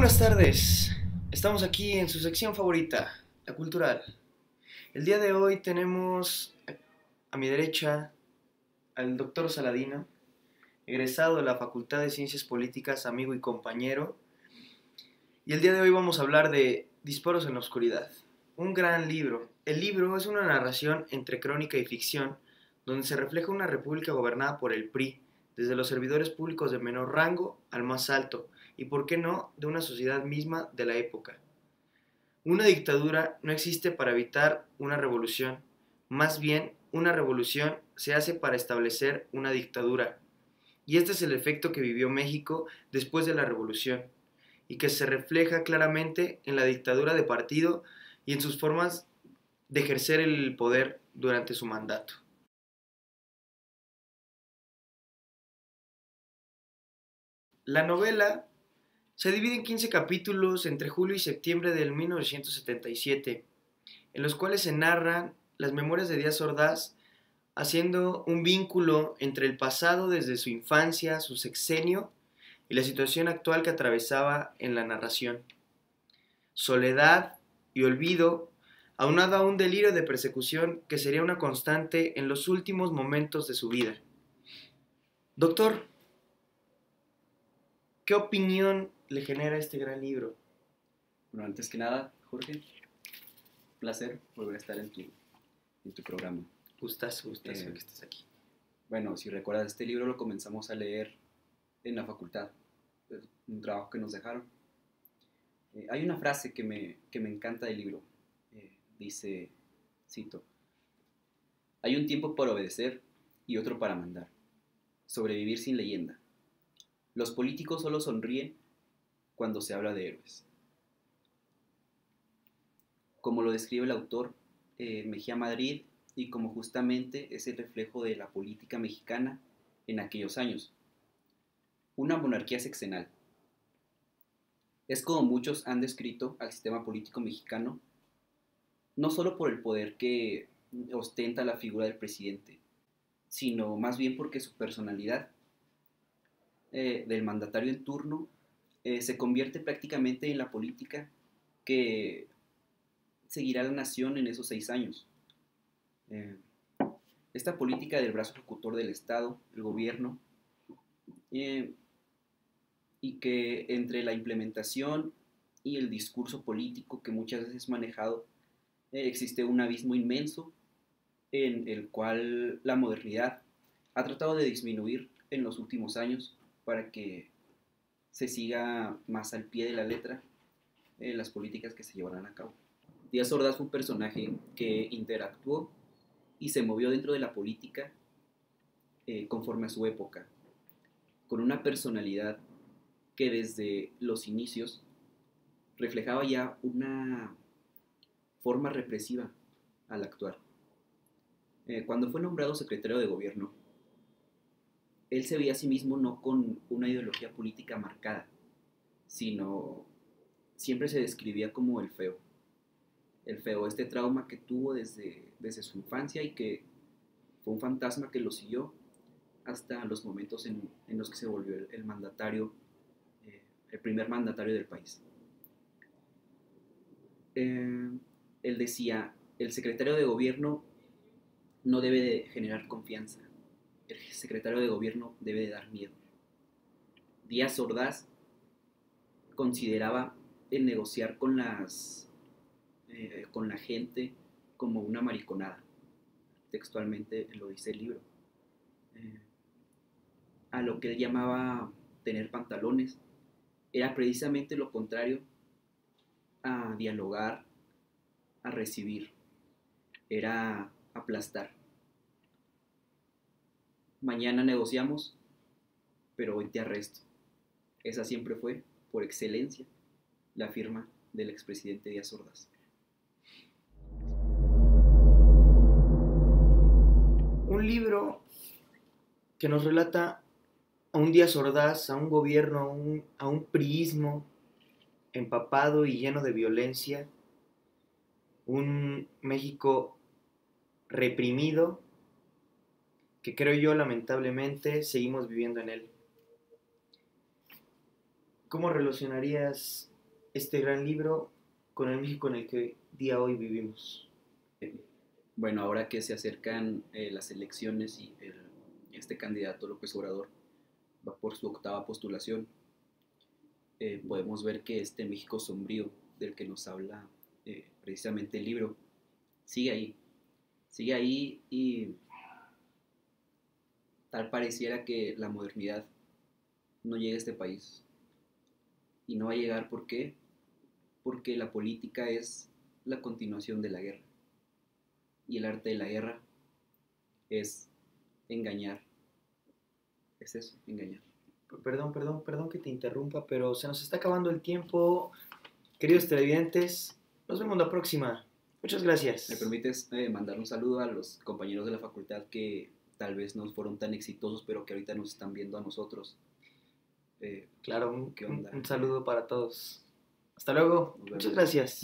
buenas tardes, estamos aquí en su sección favorita, la cultural. El día de hoy tenemos a mi derecha al doctor Saladino, egresado de la Facultad de Ciencias Políticas, amigo y compañero. Y el día de hoy vamos a hablar de Disparos en la Oscuridad, un gran libro. El libro es una narración entre crónica y ficción, donde se refleja una república gobernada por el PRI, desde los servidores públicos de menor rango al más alto, y por qué no, de una sociedad misma de la época. Una dictadura no existe para evitar una revolución, más bien una revolución se hace para establecer una dictadura. Y este es el efecto que vivió México después de la revolución, y que se refleja claramente en la dictadura de partido y en sus formas de ejercer el poder durante su mandato. La novela se divide en 15 capítulos entre julio y septiembre del 1977, en los cuales se narran las memorias de Díaz Ordaz, haciendo un vínculo entre el pasado desde su infancia, su sexenio y la situación actual que atravesaba en la narración. Soledad y olvido, aunado a un delirio de persecución que sería una constante en los últimos momentos de su vida. Doctor, ¿qué opinión le genera este gran libro? Bueno, antes que nada, Jorge, placer volver a estar en tu programa. Gustazo que estés aquí. Bueno, si recuerdas, este libro lo comenzamos a leer en la facultad, es un trabajo que nos dejaron. Hay una frase que me encanta del libro, dice, cito, hay un tiempo para obedecer y otro para mandar, sobrevivir sin leyenda. Los políticos solo sonríen cuando se habla de héroes. Como lo describe el autor Mejía Madrid, y como justamente es el reflejo de la política mexicana en aquellos años. Una monarquía sexenal. Es como muchos han descrito al sistema político mexicano, no solo por el poder que ostenta la figura del presidente, sino más bien porque su personalidad del mandatario en turno se convierte prácticamente en la política que seguirá la nación en esos 6 años. Esta política del brazo ejecutor del Estado, el gobierno, y que entre la implementación y el discurso político que muchas veces es manejado, existe un abismo inmenso en el cual la modernidad ha tratado de disminuir en los últimos años para que se siga más al pie de la letra las políticas que se llevarán a cabo. Díaz Ordaz fue un personaje que interactuó y se movió dentro de la política conforme a su época, con una personalidad que desde los inicios reflejaba ya una forma represiva al actuar. Cuando fue nombrado secretario de gobierno, él se veía a sí mismo no con una ideología política marcada, sino siempre se describía como el feo, este trauma que tuvo desde su infancia y que fue un fantasma que lo siguió hasta los momentos en los que se volvió el mandatario, el primer mandatario del país. Él decía, el secretario de gobierno no debe de generar confianza, el secretario de gobierno debe de dar miedo. Díaz Ordaz consideraba el negociar con la gente como una mariconada, textualmente lo dice el libro. A lo que él llamaba tener pantalones, era precisamente lo contrario a dialogar, a recibir, era aplastar. Mañana negociamos, pero hoy te arresto. Esa siempre fue, por excelencia, la firma del expresidente Díaz Ordaz. Un libro que nos relata a un Díaz Ordaz, a un gobierno, a un priismo empapado y lleno de violencia, un México reprimido que creo yo lamentablemente seguimos viviendo en él. ¿Cómo relacionarías este gran libro con el México en el que día hoy vivimos. Bueno, ahora que se acercan las elecciones y este candidato López Obrador va por su octava postulación, podemos ver que este México sombrío del que nos habla precisamente el libro sigue ahí y tal pareciera que la modernidad no llega a este país. Y no va a llegar, ¿por qué? Porque la política es la continuación de la guerra. Y el arte de la guerra es engañar. Es eso, engañar. Perdón que te interrumpa, pero se nos está acabando el tiempo. Queridos televidentes, nos vemos la próxima. Muchas gracias. ¿Me permites mandar un saludo a los compañeros de la facultad que tal vez no fueron tan exitosos, pero que ahorita nos están viendo a nosotros? Claro, ¿Qué onda? un saludo para todos. Hasta luego. Muchas gracias.